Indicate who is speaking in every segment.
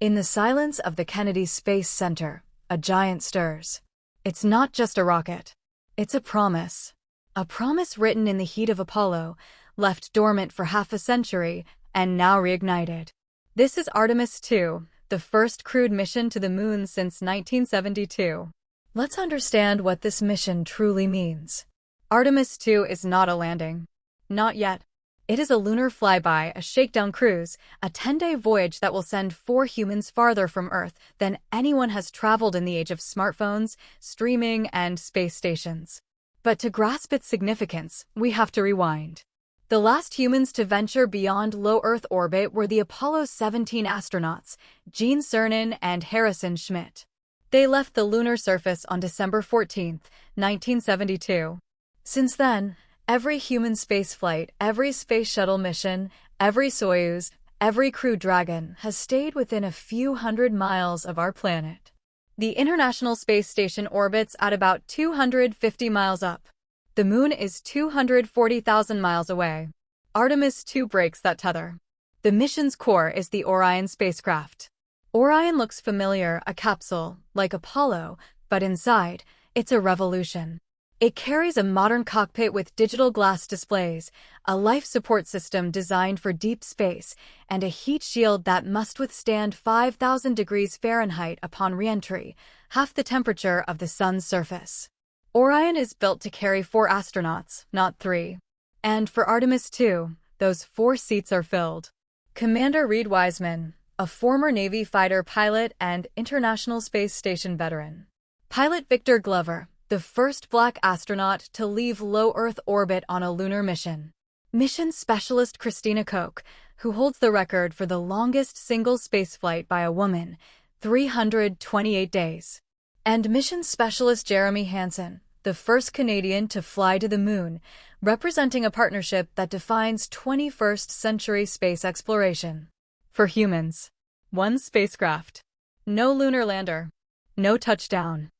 Speaker 1: In the silence of the Kennedy Space Center, a giant stirs. It's not just a rocket. It's a promise. A promise written in the heat of Apollo, left dormant for half a century, and now reignited. This is Artemis II, the first crewed mission to the moon since 1972. Let's understand what this mission truly means. Artemis II is not a landing. Not yet. It is a lunar flyby, a shakedown cruise, a 10-day voyage that will send 4 humans farther from Earth than anyone has traveled in the age of smartphones, streaming, and space stations. But to grasp its significance, we have to rewind. The last humans to venture beyond low Earth orbit were the Apollo 17 astronauts, Gene Cernan and Harrison Schmitt. They left the lunar surface on December 14, 1972. Since then, every human spaceflight, every space shuttle mission, every Soyuz, every Crew Dragon has stayed within a few hundred miles of our planet. The International Space Station orbits at about 250 miles up. The moon is 240,000 miles away. Artemis II breaks that tether. The mission's core is the Orion spacecraft. Orion looks familiar, a capsule, like Apollo, but inside, it's a revolution. It carries a modern cockpit with digital glass displays, a life support system designed for deep space, and a heat shield that must withstand 5,000 degrees Fahrenheit upon re-entry, half the temperature of the sun's surface. Orion is built to carry 4 astronauts, not 3. And for Artemis II, those 4 seats are filled. Commander Reed Wiseman, a former Navy fighter pilot and International Space Station veteran. Pilot Victor Glover, the first Black astronaut to leave low Earth orbit on a lunar mission. Mission specialist Christina Koch, who holds the record for the longest single spaceflight by a woman, 328 days. And mission specialist Jeremy Hansen, the first Canadian to fly to the moon, representing a partnership that defines 21st century space exploration. For humans, 1 spacecraft. No lunar lander. No touchdown.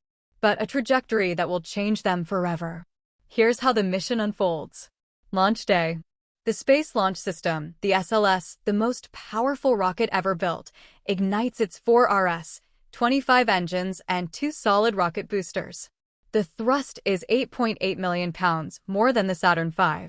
Speaker 1: But a trajectory that will change them forever. Here's how the mission unfolds. Launch day. The Space Launch System, the SLS, the most powerful rocket ever built, ignites its 4 RS, 25 engines, and 2 solid rocket boosters. The thrust is 8.8 million pounds, more than the Saturn V.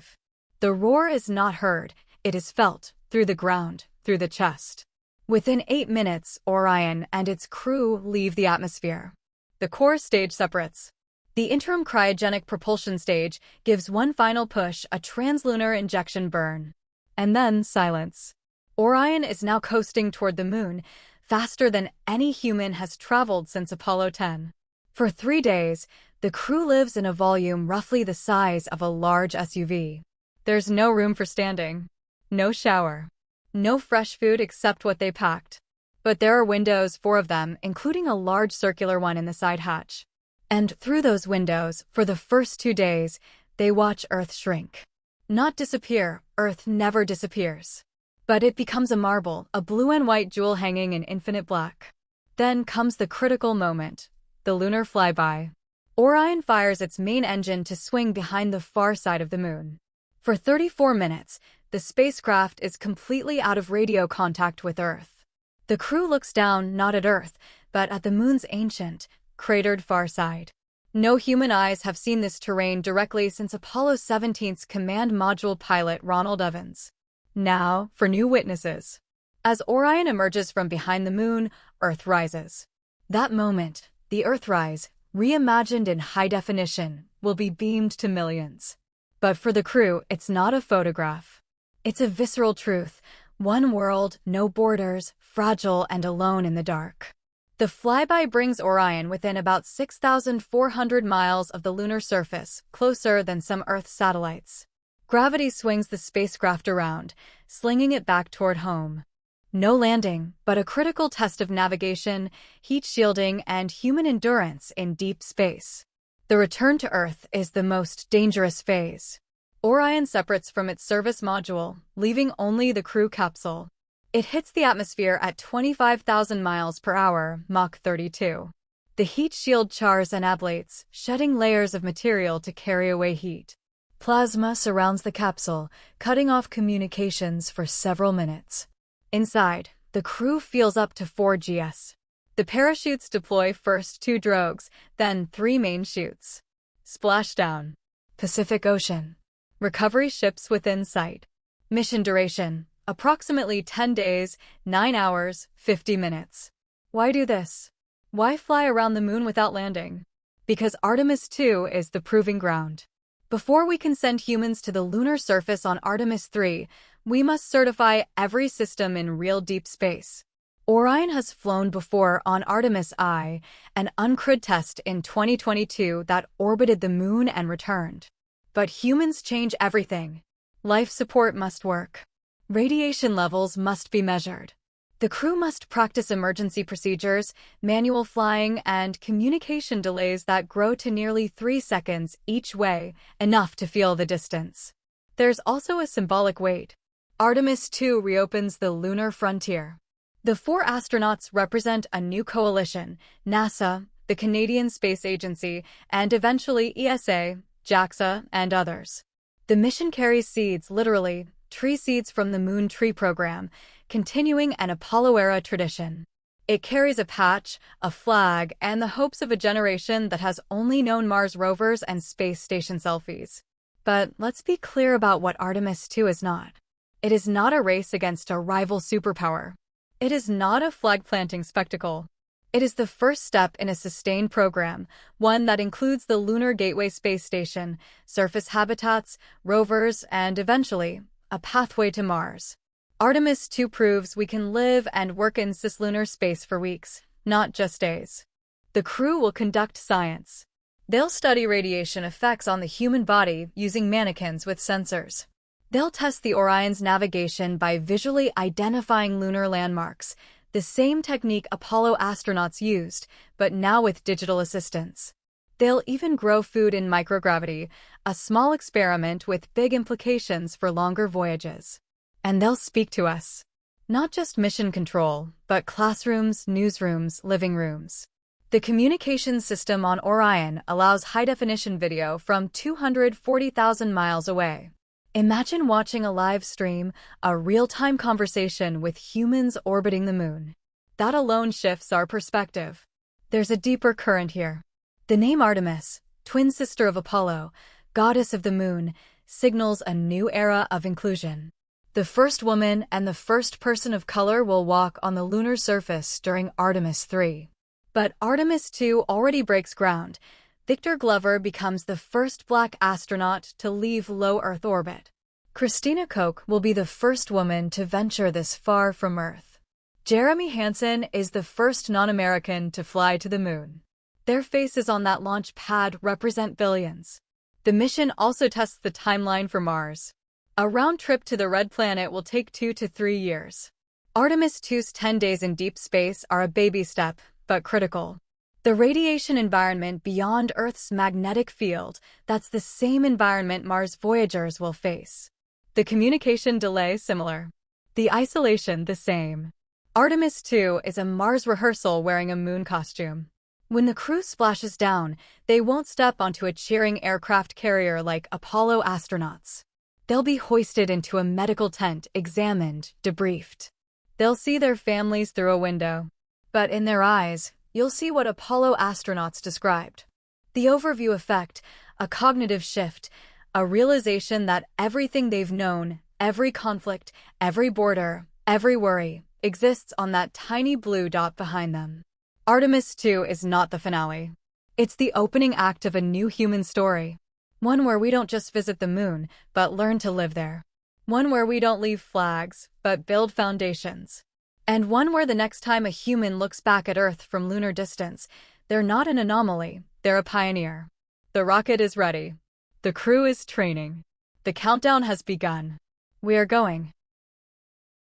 Speaker 1: The roar is not heard, it is felt, through the ground, through the chest. Within 8 minutes, Orion and its crew leave the atmosphere. The core stage separates. The interim cryogenic propulsion stage gives one final push, a translunar injection burn. And then silence. Orion is now coasting toward the moon, faster than any human has traveled since Apollo 10. For 3 days, the crew lives in a volume roughly the size of a large SUV. There's no room for standing. No shower. No fresh food except what they packed. But there are windows, 4 of them, including a large circular one in the side hatch. And through those windows, for the first 2 days, they watch Earth shrink. Not disappear, Earth never disappears. But it becomes a marble, a blue and white jewel hanging in infinite black. Then comes the critical moment, the lunar flyby. Orion fires its main engine to swing behind the far side of the moon. For 34 minutes, the spacecraft is completely out of radio contact with Earth. The crew looks down not at Earth, but at the moon's ancient, cratered far side. No human eyes have seen this terrain directly since Apollo 17's command module pilot Ronald Evans. Now, for new witnesses. As Orion emerges from behind the moon, Earth rises. That moment, the Earthrise, reimagined in high definition, will be beamed to millions. But for the crew, it's not a photograph. It's a visceral truth. One world, no borders, fragile and alone in the dark. The flyby brings Orion within about 6,400 miles of the lunar surface, closer than some Earth satellites. Gravity swings the spacecraft around, slinging it back toward home. No landing, but a critical test of navigation, heat shielding, and human endurance in deep space. The return to Earth is the most dangerous phase. Orion separates from its service module, leaving only the crew capsule. It hits the atmosphere at 25,000 miles per hour, Mach 32. The heat shield chars and ablates, shedding layers of material to carry away heat. Plasma surrounds the capsule, cutting off communications for several minutes. Inside, the The crew feels up to 4 gs. The parachutes deploy first 2 drogues, then 3 main chutes. Splashdown. Pacific Ocean. Recovery ships within sight. Mission duration: approximately 10 days, 9 hours, 50 minutes. Why do this? Why fly around the moon without landing? Because Artemis II is the proving ground. Before we can send humans to the lunar surface on Artemis III, we must certify every system in real deep space. Orion has flown before on Artemis I, an uncrewed test in 2022 that orbited the moon and returned. But humans change everything. Life support must work. Radiation levels must be measured. The crew must practice emergency procedures, manual flying, and communication delays that grow to nearly 3 seconds each way, enough to feel the distance. There's also a symbolic weight. Artemis II reopens the lunar frontier. The 4 astronauts represent a new coalition: NASA, the Canadian Space Agency, and eventually ESA, JAXA, and others. The mission carries seeds, literally, tree seeds from the Moon Tree Program, continuing an Apollo-era tradition. It carries a patch, a flag, and the hopes of a generation that has only known Mars rovers and space station selfies. But let's be clear about what Artemis II is not. It is not a race against a rival superpower. It is not a flag-planting spectacle. It is the first step in a sustained program, one that includes the Lunar Gateway space station, surface habitats, rovers, and eventually, a pathway to Mars. Artemis II proves we can live and work in cislunar space for weeks, not just days. The crew will conduct science. They'll study radiation effects on the human body using mannequins with sensors. They'll test the Orion's navigation by visually identifying lunar landmarks, the same technique Apollo astronauts used, but now with digital assistance. They'll even grow food in microgravity, a small experiment with big implications for longer voyages. And they'll speak to us. Not just mission control, but classrooms, newsrooms, living rooms. The communications system on Orion allows high-definition video from 240,000 miles away. Imagine watching a live stream, a real-time conversation with humans orbiting the moon. That alone shifts our perspective. There's a deeper current here. The name Artemis, twin sister of Apollo, goddess of the moon, signals a new era of inclusion. The first woman and the first person of color will walk on the lunar surface during Artemis III. But Artemis II already breaks ground. Victor Glover becomes the first Black astronaut to leave low Earth orbit. Christina Koch will be the first woman to venture this far from Earth. Jeremy Hansen is the first non-American to fly to the moon. Their faces on that launch pad represent billions. The mission also tests the timeline for Mars. A round trip to the Red Planet will take 2 to 3 years. Artemis II's 10 days in deep space are a baby step, but critical. The radiation environment beyond Earth's magnetic field, that's the same environment Mars Voyagers will face. The communication delay similar. The isolation the same. Artemis II is a Mars rehearsal wearing a moon costume. When the crew splashes down, they won't step onto a cheering aircraft carrier like Apollo astronauts. They'll be hoisted into a medical tent, examined, debriefed. They'll see their families through a window. But in their eyes, you'll see what Apollo astronauts described. The overview effect, a cognitive shift, a realization that everything they've known, every conflict, every border, every worry, exists on that tiny blue dot behind them. Artemis II is not the finale. It's the opening act of a new human story. One where we don't just visit the moon, but learn to live there. One where we don't leave flags, but build foundations. And one where the next time a human looks back at Earth from lunar distance, they're not an anomaly, they're a pioneer. The rocket is ready. The crew is training. The countdown has begun. We are going.